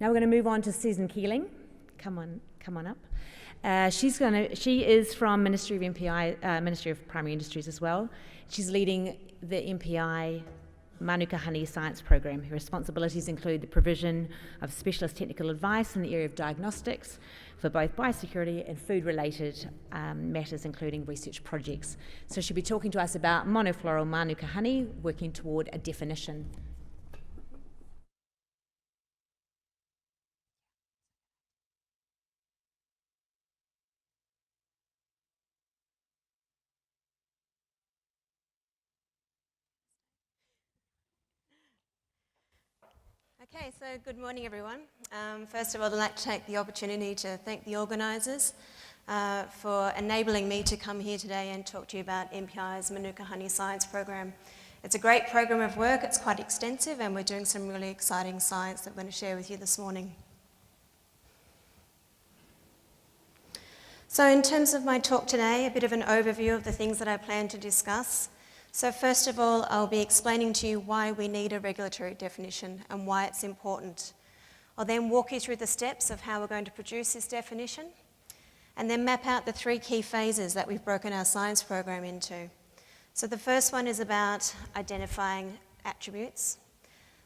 Now we're going to move on to Suzanne Keeling. Come on up. She is from Ministry of MPI, Ministry of Primary Industries as well. She's leading the MPI Manuka Honey Science Program. Her responsibilities include the provision of specialist technical advice in the area of diagnostics for both biosecurity and food-related matters, including research projects. So she'll be talking to us about monofloral Manuka honey, working toward a definition. Okay, so good morning everyone. First of all, I'd like to take the opportunity to thank the organisers for enabling me to come here today and talk to you about MPI's Manuka Honey Science Program. It's a great program of work, it's quite extensive, and we're doing some really exciting science that we're going to share with you this morning. So in terms of my talk today, a bit of an overview of the things that I plan to discuss. So first of all, I'll be explaining to you why we need a regulatory definition and why it's important. I'll then walk you through the steps of how we're going to produce this definition, and then map out the 3 key phases that we've broken our science program into. So the first one is about identifying attributes.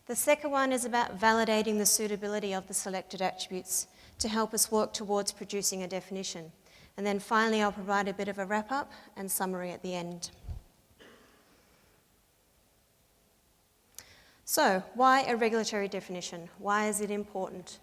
The second one is about validating the suitability of the selected attributes to help us work towards producing a definition. And then finally, I'll provide a bit of a wrap-up and summary at the end. So, why a regulatory definition? Why is it important?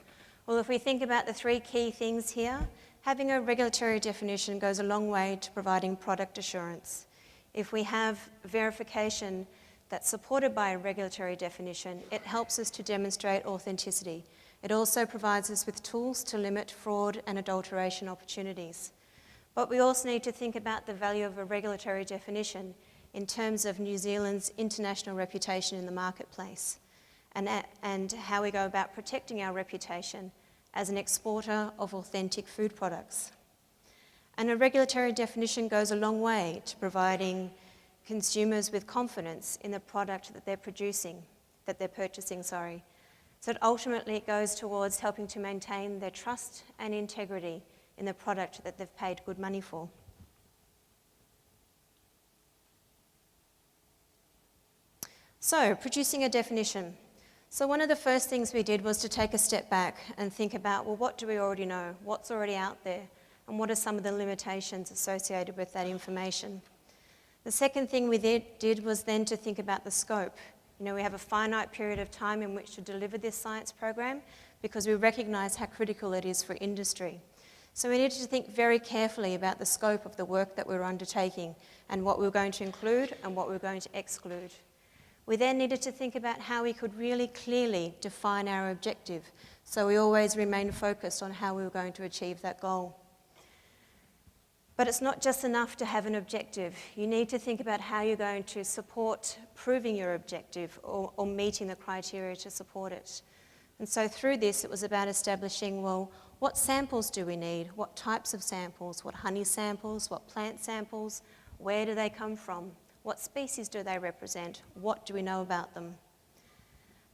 Well, if we think about the 3 key things here, having a regulatory definition goes a long way to providing product assurance. If we have verification that's supported by a regulatory definition, it helps us to demonstrate authenticity. It also provides us with tools to limit fraud and adulteration opportunities. But we also need to think about the value of a regulatory definition in terms of New Zealand's international reputation in the marketplace and how we go about protecting our reputation as an exporter of authentic food products. And a regulatory definition goes a long way to providing consumers with confidence in the product that they're purchasing. So ultimately it goes towards helping to maintain their trust and integrity in the product that they've paid good money for. So, producing a definition. So one of the first things we did was to take a step back and think about, well, what do we already know? What's already out there? And what are some of the limitations associated with that information? The second thing we did was then to think about the scope. You know, we have a finite period of time in which to deliver this science program because we recognise how critical it is for industry. So we needed to think very carefully about the scope of the work that we were undertaking and what we were going to include and what we were going to exclude. We then needed to think about how we could really clearly define our objective, so we always remained focused on how we were going to achieve that goal. But it's not just enough to have an objective. You need to think about how you're going to support proving your objective or meeting the criteria to support it. And so through this, it was about establishing, well, what samples do we need? What types of samples? What honey samples? What plant samples? Where do they come from? What species do they represent? What do we know about them?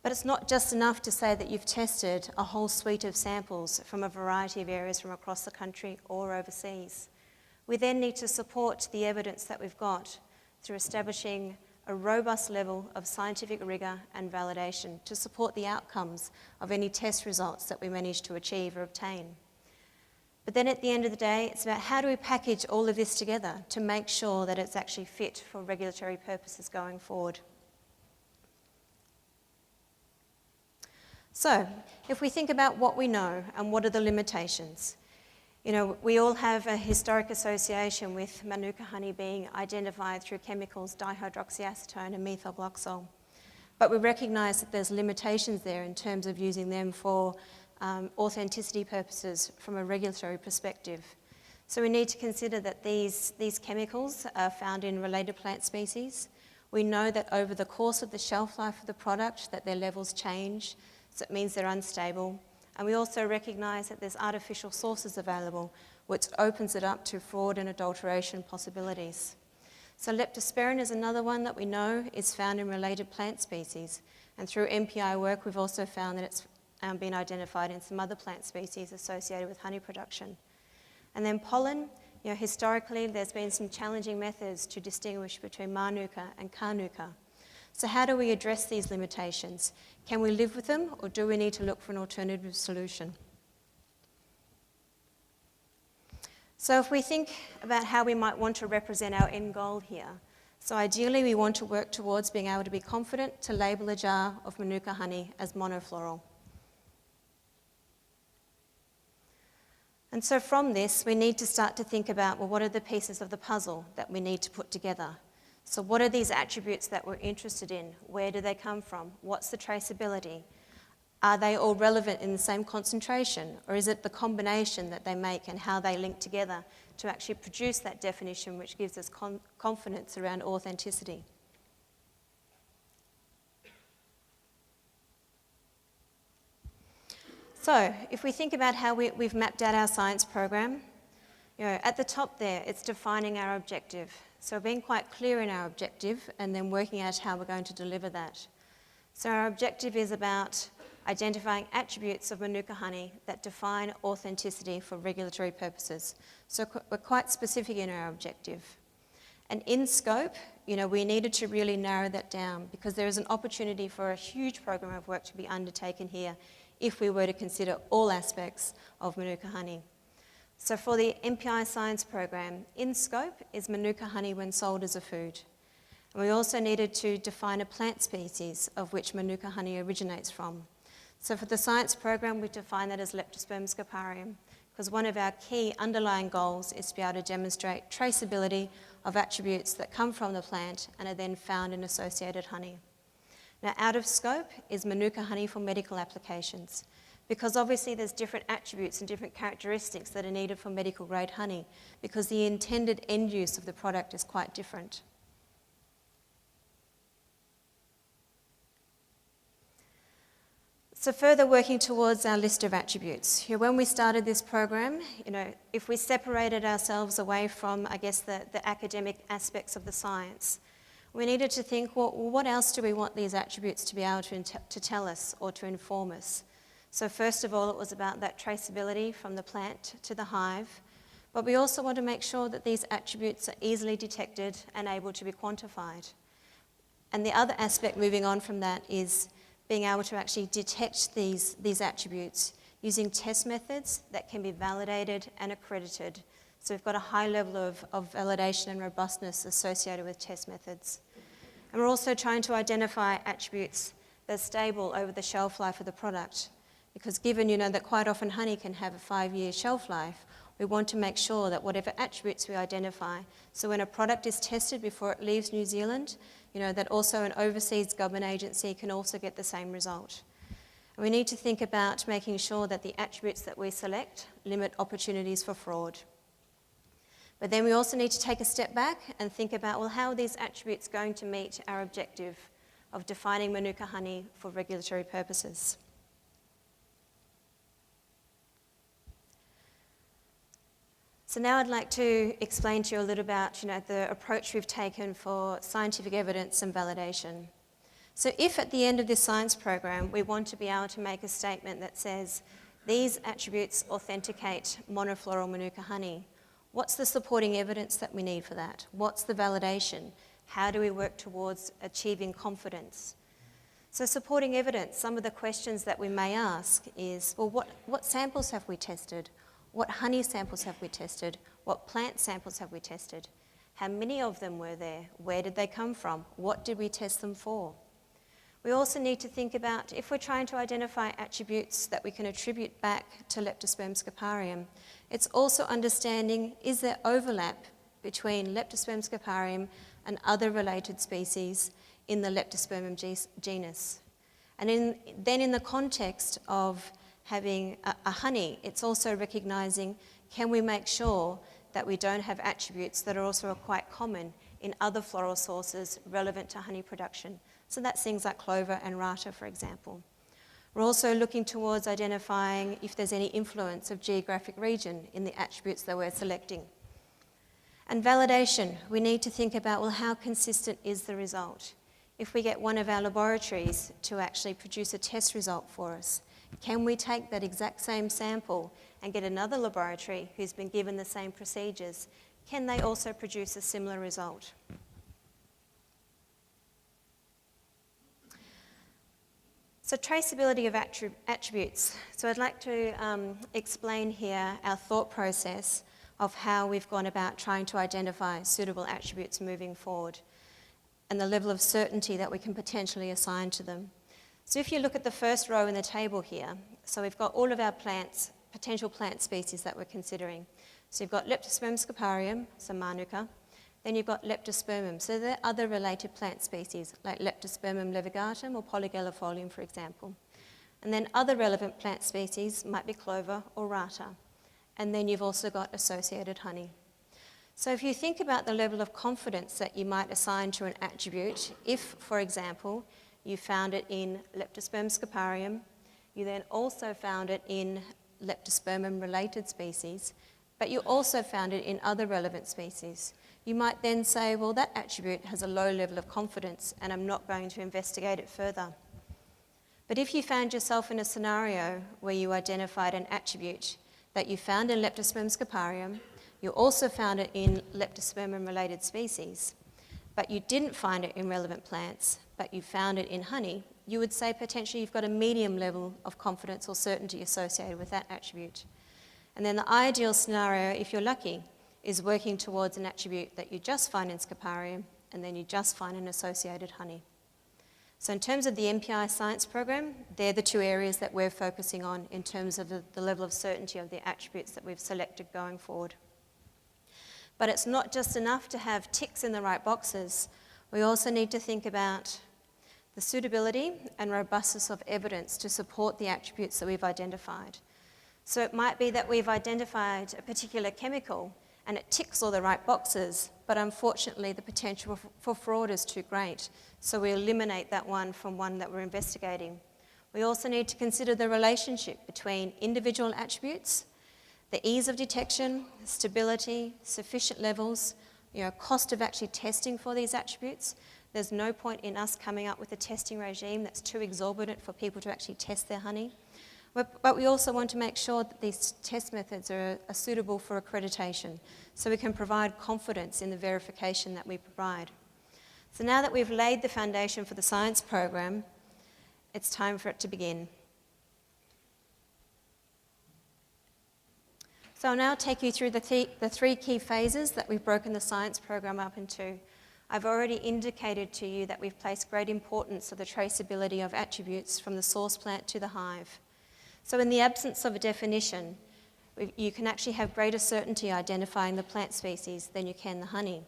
But it's not just enough to say that you've tested a whole suite of samples from a variety of areas from across the country or overseas. We then need to support the evidence that we've got through establishing a robust level of scientific rigour and validation to support the outcomes of any test results that we manage to achieve or obtain. But then at the end of the day, it's about how do we package all of this together to make sure that it's actually fit for regulatory purposes going forward. So, if we think about what we know and what are the limitations, you know, we all have a historic association with Manuka honey being identified through chemicals dihydroxyacetone and methylglycol. But we recognise that there's limitations there in terms of using them for authenticity purposes from a regulatory perspective. So we need to consider that these chemicals are found in related plant species. We know that over the course of the shelf life of the product that their levels change, so it means they're unstable. And we also recognise that there's artificial sources available, which opens it up to fraud and adulteration possibilities. So leptospirin is another one that we know is found in related plant species. And through MPI work, we've also found that it's been identified in some other plant species associated with honey production. And then pollen, historically there's been some challenging methods to distinguish between Manuka and Carnuka. So how do we address these limitations? Can we live with them, or do we need to look for an alternative solution? So if we think about how we might want to represent our end goal here, so ideally we want to work towards being able to be confident to label a jar of Manuka honey as monofloral. And so from this, we need to start to think about, well, what are the pieces of the puzzle that we need to put together? So what are these attributes that we're interested in? Where do they come from? What's the traceability? Are they all relevant in the same concentration? Or is it the combination that they make and how they link together to actually produce that definition which gives us confidence around authenticity? So if we think about how we've mapped out our science program, at the top there, it's defining our objective. So being quite clear in our objective and then working out how we're going to deliver that. So our objective is about identifying attributes of Manuka honey that define authenticity for regulatory purposes. So we're quite specific in our objective. And in scope, we needed to really narrow that down because there is an opportunity for a huge program of work to be undertaken here if we were to consider all aspects of Manuka honey. So for the MPI science program, in scope is Manuka honey when sold as a food. And we also needed to define a plant species of which Manuka honey originates from. So for the science program, we define that as Leptospermum scoparium, because one of our key underlying goals is to be able to demonstrate traceability of attributes that come from the plant and are then found in associated honey. Now, out of scope is Manuka honey for medical applications, because obviously there's different attributes and different characteristics that are needed for medical grade honey, because the intended end use of the product is quite different. So further working towards our list of attributes. When we started this program, if we separated ourselves away from, I guess, the academic aspects of the science, we needed to think, well, what else do we want these attributes to be able to tell us or to inform us? So first of all, it was about that traceability from the plant to the hive, but we also want to make sure that these attributes are easily detected and able to be quantified. And the other aspect moving on from that is being able to actually detect these attributes using test methods that can be validated and accredited. So we've got a high level of validation and robustness associated with test methods. And we're also trying to identify attributes that are stable over the shelf life of the product. Because given, that quite often honey can have a 5-year shelf life, we want to make sure that whatever attributes we identify, so when a product is tested before it leaves New Zealand, that also an overseas government agency can also get the same result. And we need to think about making sure that the attributes that we select limit opportunities for fraud. But then we also need to take a step back and think about, well, how are these attributes going to meet our objective of defining Manuka honey for regulatory purposes? So now I'd like to explain to you a little about, the approach we've taken for scientific evidence and validation. So if at the end of this science program, we want to be able to make a statement that says, these attributes authenticate monofloral Manuka honey, what's the supporting evidence that we need for that? What's the validation? How do we work towards achieving confidence? So supporting evidence, some of the questions that we may ask is, well, what samples have we tested? What honey samples have we tested? What plant samples have we tested? How many of them were there? Where did they come from? What did we test them for? We also need to think about, if we're trying to identify attributes that we can attribute back to Leptospermum scoparium, it's also understanding, is there overlap between Leptospermum scoparium and other related species in the Leptospermum genus? And then in the context of having a honey, it's also recognising, can we make sure that we don't have attributes that are also quite common in other floral sources relevant to honey production? So that's things like clover and rata, for example. We're also looking towards identifying if there's any influence of geographic region in the attributes that we're selecting. And validation, we need to think about, well, how consistent is the result? If we get one of our laboratories to actually produce a test result for us, Can we take that exact same sample and get another laboratory who's been given the same procedures? Can they also produce a similar result? So traceability of attributes. So I'd like to explain here our thought process of how we've gone about trying to identify suitable attributes moving forward and the level of certainty that we can potentially assign to them. So if you look at the first row in the table here, so we've got all of our plants, potential plant species that we're considering. So you've got Leptospermum scoparium, so Manuka. Then you've got Leptospermum. So there are other related plant species like Leptospermum levigatum or Polygallifolium, for example. And then other relevant plant species might be clover or rata. And then you've also got associated honey. So if you think about the level of confidence that you might assign to an attribute, if, for example, you found it in Leptospermum scoparium, you then also found it in Leptospermum-related species, but you also found it in other relevant species, you might then say, well, that attribute has a low level of confidence and I'm not going to investigate it further. But if you found yourself in a scenario where you identified an attribute that you found in Leptospermum scoparium, you also found it in Leptospermum-related species, but you didn't find it in relevant plants, but you found it in honey, you would say potentially you've got a medium level of confidence or certainty associated with that attribute. And then the ideal scenario, if you're lucky, is working towards an attribute that you just find in scoparium and then you just find in associated honey. So in terms of the MPI science program, they're the two areas that we're focusing on in terms of the level of certainty of the attributes that we've selected going forward. But it's not just enough to have ticks in the right boxes. We also need to think about the suitability and robustness of evidence to support the attributes that we've identified. So it might be that we've identified a particular chemical and it ticks all the right boxes, but unfortunately the potential for fraud is too great, so we eliminate that one from one that we're investigating. We also need to consider the relationship between individual attributes, the ease of detection, stability, sufficient levels, cost of actually testing for these attributes. There's no point in us coming up with a testing regime that's too exorbitant for people to actually test their honey. But we also want to make sure that these test methods are suitable for accreditation, so we can provide confidence in the verification that we provide. So now that we've laid the foundation for the science program, it's time for it to begin. So I'll now take you through the three key phases that we've broken the science program up into. I've already indicated to you that we've placed great importance of the traceability of attributes from the source plant to the hive. So in the absence of a definition, you can actually have greater certainty identifying the plant species than you can the honey.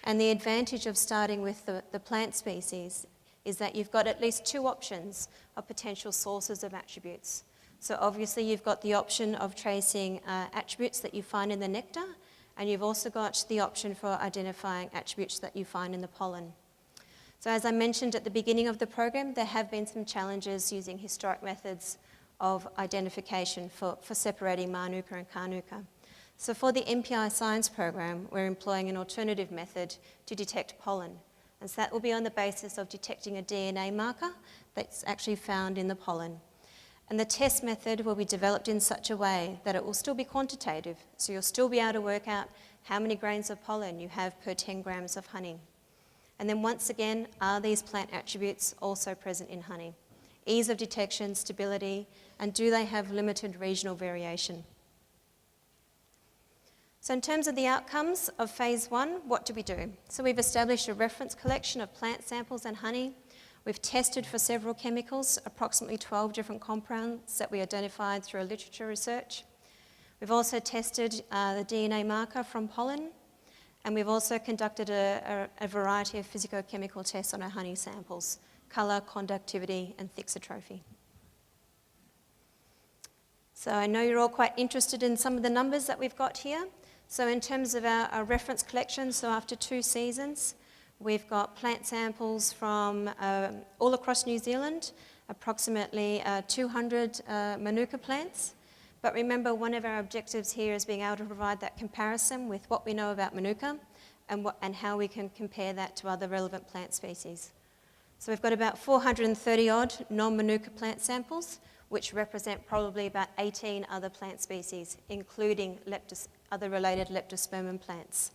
And the advantage of starting with the plant species is that you've got at least two options of potential sources of attributes. So obviously you've got the option of tracing attributes that you find in the nectar, and you've also got the option for identifying attributes that you find in the pollen. So as I mentioned at the beginning of the program, there have been some challenges using historic methods of identification for separating Manuka and Carnuka. So for the MPI science program, we're employing an alternative method to detect pollen. And so that will be on the basis of detecting a DNA marker that's actually found in the pollen. And the test method will be developed in such a way that it will still be quantitative. So you'll still be able to work out how many grains of pollen you have per 10 grams of honey. And then once again, are these plant attributes also present in honey? Ease of detection, stability, and do they have limited regional variation? So in terms of the outcomes of phase 1, what do we do? So we've established a reference collection of plant samples and honey. We've tested for several chemicals, approximately 12 different compounds that we identified through a literature research. We've also tested the DNA marker from pollen, and we've also conducted a variety of physicochemical tests on our honey samples: colour, conductivity, and thixotrophy. So I know you're all quite interested in some of the numbers that we've got here. So in terms of our reference collection, so after 2 seasons, we've got plant samples from all across New Zealand, approximately 200 Manuka plants. But remember, one of our objectives here is being able to provide that comparison with what we know about Manuka and how we can compare that to other relevant plant species. So we've got about 430 odd non-Manuka plant samples. which represent probably about 18 other plant species, including other related leptospermum plants.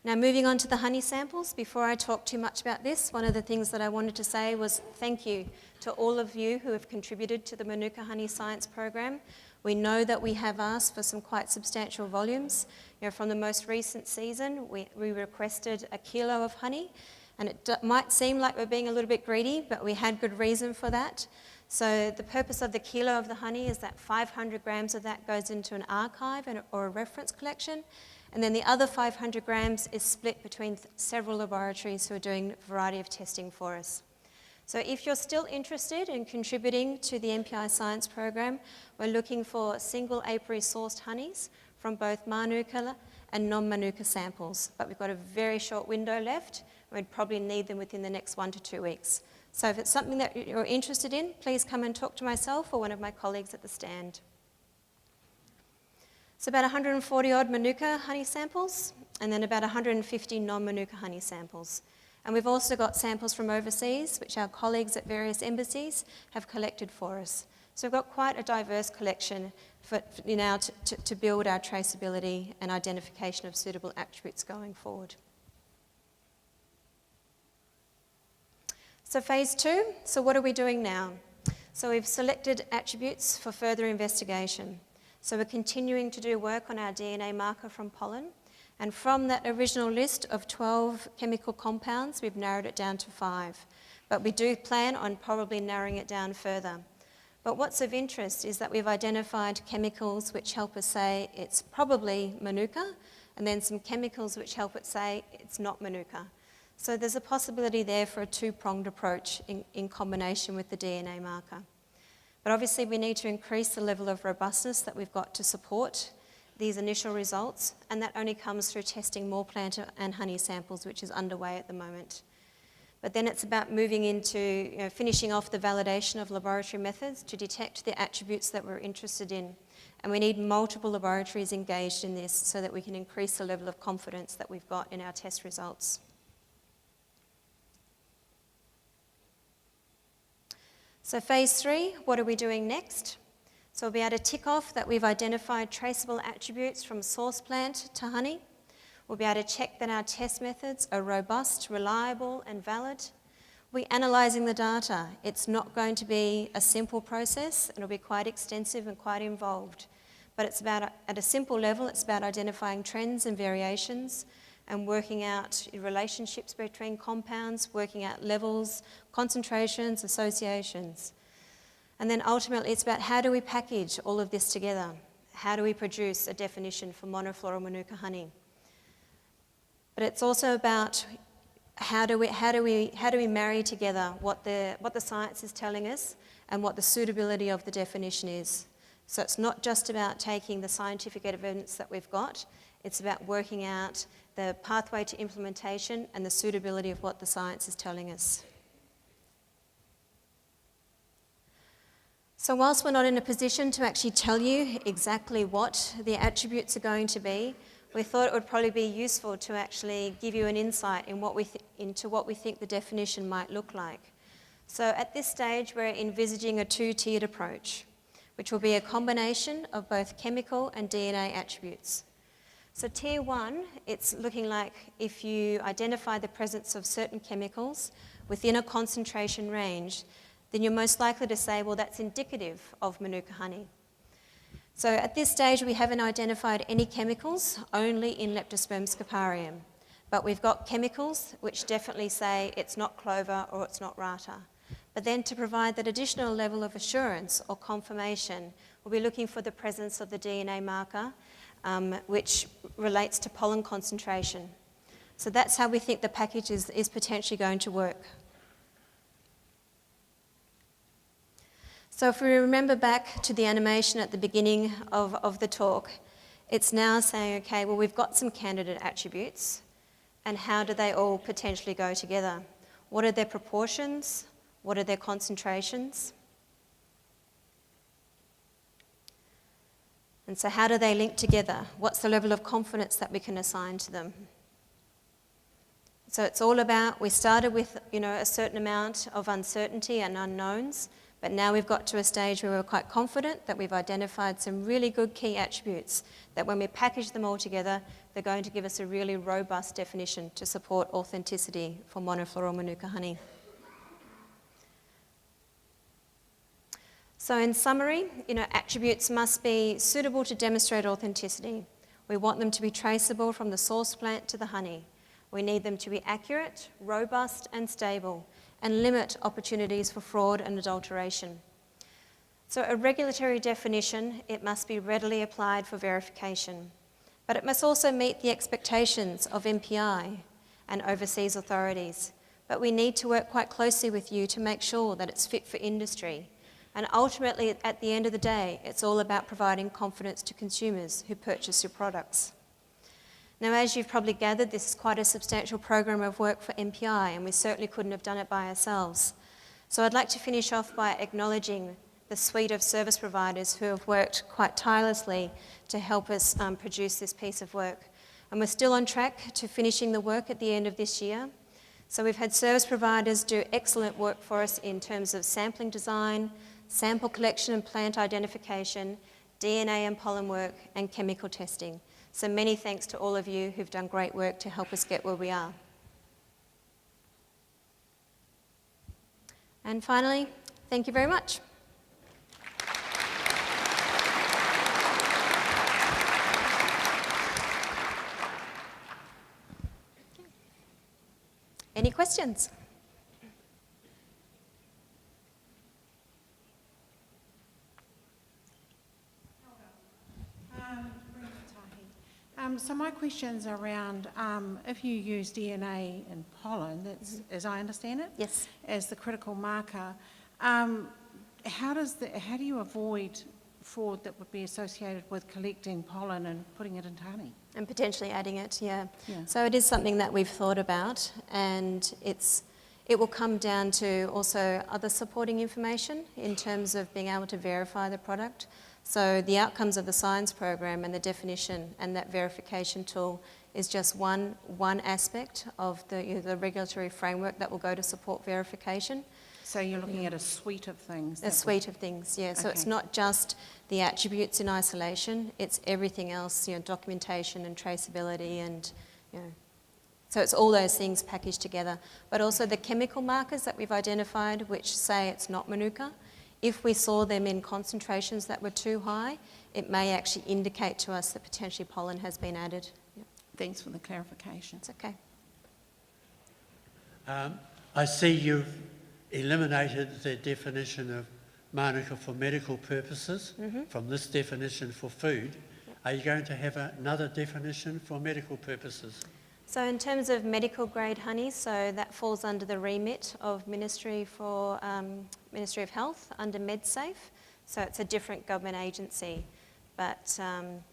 Now, moving on to the honey samples, before I talk too much about this, one of the things that I wanted to say was thank you to all of you who have contributed to the Manuka Honey Science Program. We know that we have asked for some quite substantial volumes. From the most recent season, we requested 1 kilo of honey, and it might seem like we're being a little bit greedy, but we had good reason for that. So the purpose of the kilo of the honey is that 500 grams of that goes into an archive or a reference collection, and then the other 500 grams is split between several laboratories who are doing a variety of testing for us. So if you're still interested in contributing to the MPI Science Program, we're looking for single apiary sourced honeys from both Manuka and non-Manuka samples. But we've got a very short window left, and we'd probably need them within the next 1 to 2 weeks. So if it's something that you're interested in, please come and talk to myself or one of my colleagues at the stand. So about 140 odd Manuka honey samples, and then about 150 non-Manuka honey samples. And we've also got samples from overseas, which our colleagues at various embassies have collected for us. So we've got quite a diverse collection to build our traceability and identification of suitable attributes going forward. So phase 2, so what are we doing now? So we've selected attributes for further investigation. So we're continuing to do work on our DNA marker from pollen. And from that original list of 12 chemical compounds, we've narrowed it down to 5. But we do plan on probably narrowing it down further. But what's of interest is that we've identified chemicals which help us say it's probably Manuka, and then some chemicals which help it say it's not Manuka. So there's a possibility there for a two-pronged approach in combination with the DNA marker. But obviously we need to increase the level of robustness that we've got to support these initial results, and that only comes through testing more plant and honey samples, which is underway at the moment. But then it's about moving into finishing off the validation of laboratory methods to detect the attributes that we're interested in. And we need multiple laboratories engaged in this so that we can increase the level of confidence that we've got in our test results. So phase 3, what are we doing next? So we'll be able to tick off that we've identified traceable attributes from source plant to honey. We'll be able to check that our test methods are robust, reliable and valid. We're analysing the data. It's not going to be a simple process. It'll be quite extensive and quite involved. But it's about, at a simple level, it's about identifying trends and variations and working out relationships between compounds, working out levels, concentrations, associations. And then ultimately it's about how do we package all of this together? How do we produce a definition for monofloral Manuka honey? But it's also about how do we marry together what the science is telling us and what the suitability of the definition is. So it's not just about taking the scientific evidence that we've got, it's about working out the pathway to implementation and the suitability of what the science is telling us. So whilst we're not in a position to actually tell you exactly what the attributes are going to be, we thought it would probably be useful to actually give you an insight into what we think the definition might look like. So at this stage, we're envisaging a two-tiered approach, which will be a combination of both chemical and DNA attributes. So tier 1, it's looking like if you identify the presence of certain chemicals within a concentration range, then you're most likely to say, well, that's indicative of Manuka honey. So at this stage, we haven't identified any chemicals, only in Leptospermum scoparium. But we've got chemicals which definitely say it's not clover or it's not rata. But then to provide that additional level of assurance or confirmation, we'll be looking for the presence of the DNA marker, which relates to pollen concentration. So that's how we think the package is potentially going to work. So if we remember back to the animation at the beginning of the talk, it's now saying, okay, well, we've got some candidate attributes, and how do they all potentially go together? What are their proportions? What are their concentrations? And so how do they link together? What's the level of confidence that we can assign to them? So it's all about, we started with, a certain amount of uncertainty and unknowns, but now we've got to a stage where we're quite confident that we've identified some really good key attributes that when we package them all together, they're going to give us a really robust definition to support authenticity for monofloral Manuka honey. So in summary, attributes must be suitable to demonstrate authenticity. We want them to be traceable from the source plant to the honey. We need them to be accurate, robust and stable, and limit opportunities for fraud and adulteration. So a regulatory definition, it must be readily applied for verification, but it must also meet the expectations of MPI and overseas authorities. But we need to work quite closely with you to make sure that it's fit for industry. And ultimately, at the end of the day, it's all about providing confidence to consumers who purchase your products. Now, as you've probably gathered, this is quite a substantial program of work for MPI, and we certainly couldn't have done it by ourselves. So I'd like to finish off by acknowledging the suite of service providers who have worked quite tirelessly to help us produce this piece of work. And we're still on track to finishing the work at the end of this year. So we've had service providers do excellent work for us in terms of sampling design, sample collection and plant identification, DNA and pollen work, and chemical testing. So many thanks to all of you who've done great work to help us get where we are. And finally, thank you very much. Any questions? So my question's around if you use DNA in pollen, that's, as I understand it, Yes. as the critical marker, how do you avoid fraud that would be associated with collecting pollen and putting it into honey? And potentially adding it, yeah. Yeah. So it is something that we've thought about, and it will come down to also other supporting information in terms of being able to verify the product. So the outcomes of the science program and the definition and that verification tool is just one aspect of the regulatory framework that will go to support verification. So you're looking at a suite of things? A suite of things, yeah. So it's not just the attributes in isolation, it's everything else, documentation and traceability and, so it's all those things packaged together. But also the chemical markers that we've identified, which say it's not Manuka, if we saw them in concentrations that were too high, it may actually indicate to us that potentially pollen has been added. Yep. Thanks for the clarification. It's okay. I see you've eliminated the definition of Manuka for medical purposes from this definition for food. Yep. Are you going to have another definition for medical purposes? So in terms of medical grade honey, so that falls under the remit of Ministry of Health under MedSafe. So it's a different government agency. But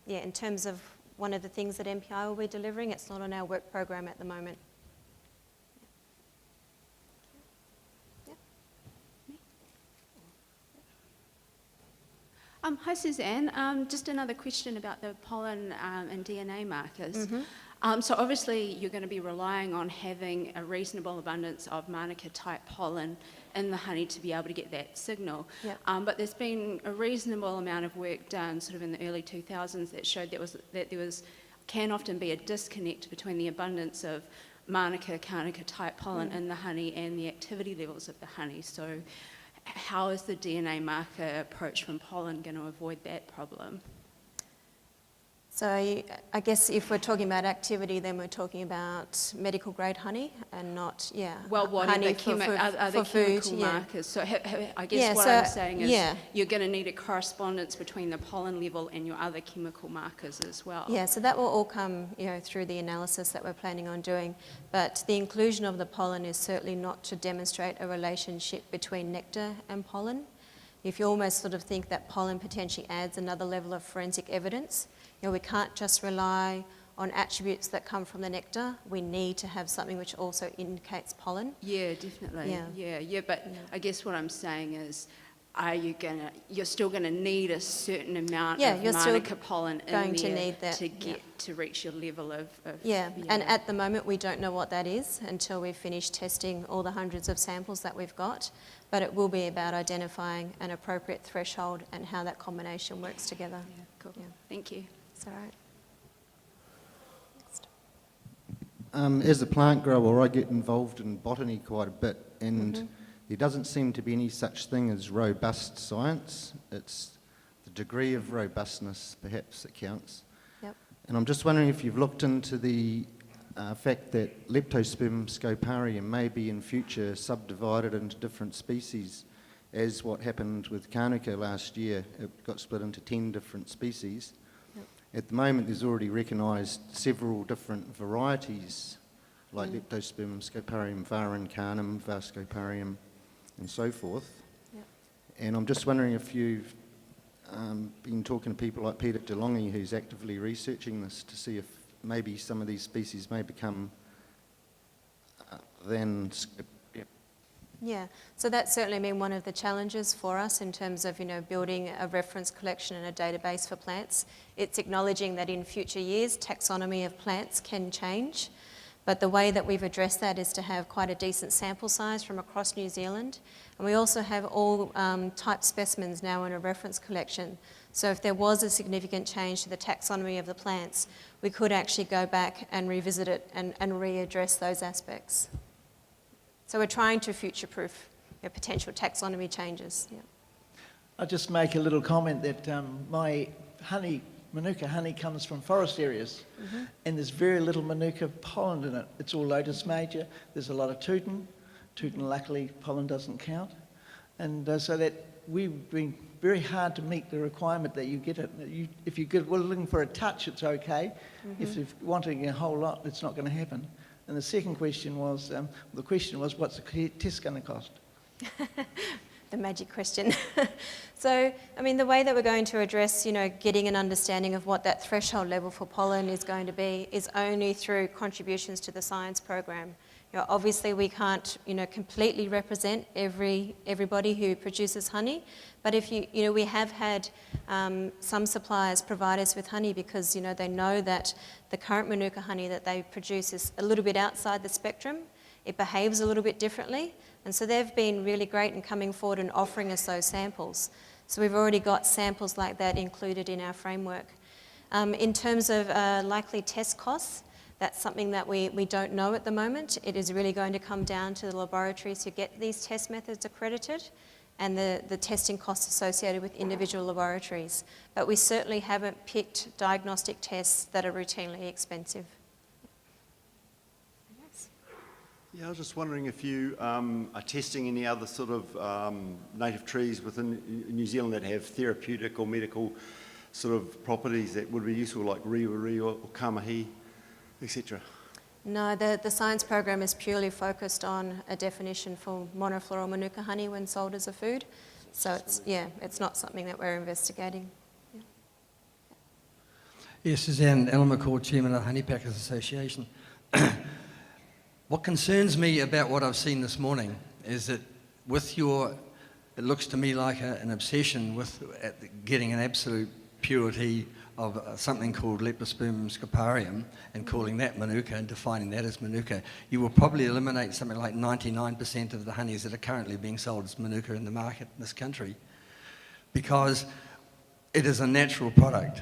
in terms of one of the things that MPI will be delivering, it's not on our work program at the moment. Hi Suzanne, just another question about the pollen and DNA markers. So obviously you're going to be relying on having a reasonable abundance of Manuka type pollen in the honey to be able to get that signal. Yep. But there's been a reasonable amount of work done sort of in the early 2000s that showed that there can often be a disconnect between the abundance of Manuka type pollen in the honey and the activity levels of the honey. So how is the DNA marker approach from pollen going to avoid that problem? So I guess if we're talking about activity, then we're talking about medical grade honey and not, well, what honey are the food, chemical markers? So I guess what I'm saying is you're going to need a correspondence between the pollen level and your other chemical markers as well. Yeah, so that will all come through the analysis that we're planning on doing. But the inclusion of the pollen is certainly not to demonstrate a relationship between nectar and pollen. If you almost sort of think that pollen potentially adds another level of forensic evidence, we can't just rely on attributes that come from the nectar. We need to have something which also indicates pollen. Yeah, definitely. Yeah. But I guess what I'm saying is you're still gonna need a certain amount Yeah, of you're still manuka pollen in going there to need that, to yeah. get to reach your level of Yeah, and at the moment we don't know what that is until we've finished testing all the hundreds of samples that we've got, but it will be about identifying an appropriate threshold and how that combination works together. Yeah, cool. Yeah. Thank you. Is that right? Next. As a plant grower, I get involved in botany quite a bit, and there doesn't seem to be any such thing as robust science. It's the degree of robustness, perhaps, that counts. Yep. And I'm just wondering if you've looked into the fact that Leptospermum scoparium may be in future subdivided into different species, as what happened with Carnica last year. It got split into 10 different species. At the moment, there's already recognised several different varieties, like Leptospermum scoparium varancarnum, Varscoparium, and so forth. Yep. And I'm just wondering if you've been talking to people like Peter DeLonghi, who's actively researching this, to see if maybe some of these species may become Yeah, so that's certainly been one of the challenges for us in terms of, building a reference collection and a database for plants. It's acknowledging that in future years, taxonomy of plants can change, but the way that we've addressed that is to have quite a decent sample size from across New Zealand. And we also have all type specimens now in a reference collection. So if there was a significant change to the taxonomy of the plants, we could actually go back and revisit it and readdress those aspects. So we're trying to future-proof potential taxonomy changes. Yeah. I'll just make a little comment that my honey, Manuka honey, comes from forest areas, and there's very little Manuka pollen in it. It's all Lotus major. There's a lot of Tootin. Tootin, luckily, pollen doesn't count. And so that we've been very hard to meet the requirement that you get it. If you're looking for a touch, it's okay. If you're wanting a whole lot, it's not going to happen. And the second question was, what's the test going to cost? The magic question. So, the way that we're going to address, getting an understanding of what that threshold level for pollen is going to be is only through contributions to the science program. Obviously we can't, completely represent everybody who produces honey, but if we have had some suppliers provide us with honey because, they know that the current Manuka honey that they produce is a little bit outside the spectrum. It behaves a little bit differently, and so they've been really great in coming forward and offering us those samples. So we've already got samples like that included in our framework. In terms of likely test costs, that's something that we don't know at the moment. It is really going to come down to the laboratories who get these test methods accredited and the testing costs associated with individual laboratories. But we certainly haven't picked diagnostic tests that are routinely expensive. Yeah, I was just wondering if you are testing any other sort of native trees within New Zealand that have therapeutic or medical sort of properties that would be useful, like riwari or kamahi, etc. No, the science program is purely focused on a definition for monofloral Manuka honey when sold as a food. So it's not something that we're investigating. Yeah. Yes, Suzanne Keeling, Chairman of the Honey Packers Association. What concerns me about what I've seen this morning is that it looks to me like an obsession with getting an absolute purity of something called Leptospermum scoparium and calling that Manuka and defining that as Manuka. You will probably eliminate something like 99% of the honeys that are currently being sold as Manuka in the market in this country because it is a natural product.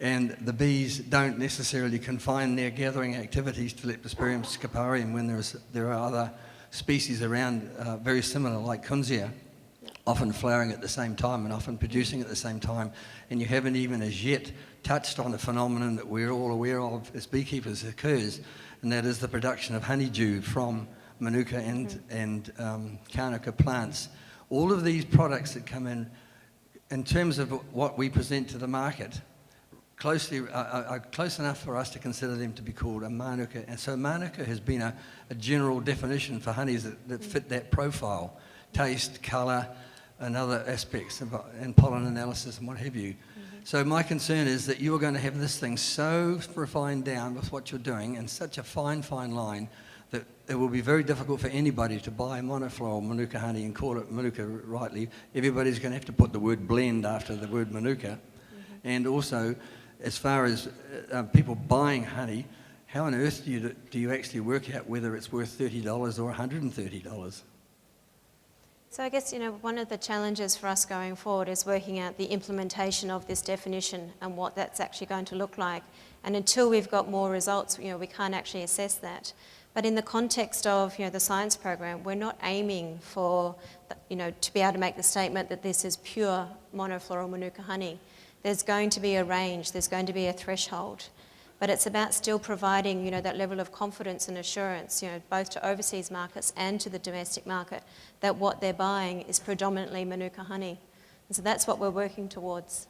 And the bees don't necessarily confine their gathering activities to Leptospermum scoparium when there are other species around very similar, like Kunzia, often flowering at the same time and often producing at the same time. And you haven't even as yet touched on a phenomenon that we're all aware of as beekeepers occurs, and that is the production of honeydew from Manuka and Carnica plants. All of these products that come in terms of what we present to the market, are close enough for us to consider them to be called a Manuka. And so Manuka has been a general definition for honeys that fit that profile, taste, colour, and other aspects, and pollen analysis and what have you. So my concern is that you are going to have this thing so refined down with what you're doing and such a fine line that it will be very difficult for anybody to buy monofloral Manuka honey and call it Manuka rightly. Everybody's going to have to put the word blend after the word Manuka. And also, as far as people buying honey, how on earth do you actually work out whether it's worth $30 or $130? So I guess, one of the challenges for us going forward is working out the implementation of this definition and what that's actually going to look like. And until we've got more results, we can't actually assess that. But in the context of, the science program, we're not aiming for, to be able to make the statement that this is pure monofloral Manuka honey. There's going to be a range, there's going to be a threshold. But it's about still providing, that level of confidence and assurance, both to overseas markets and to the domestic market, that what they're buying is predominantly Manuka honey. And so that's what we're working towards.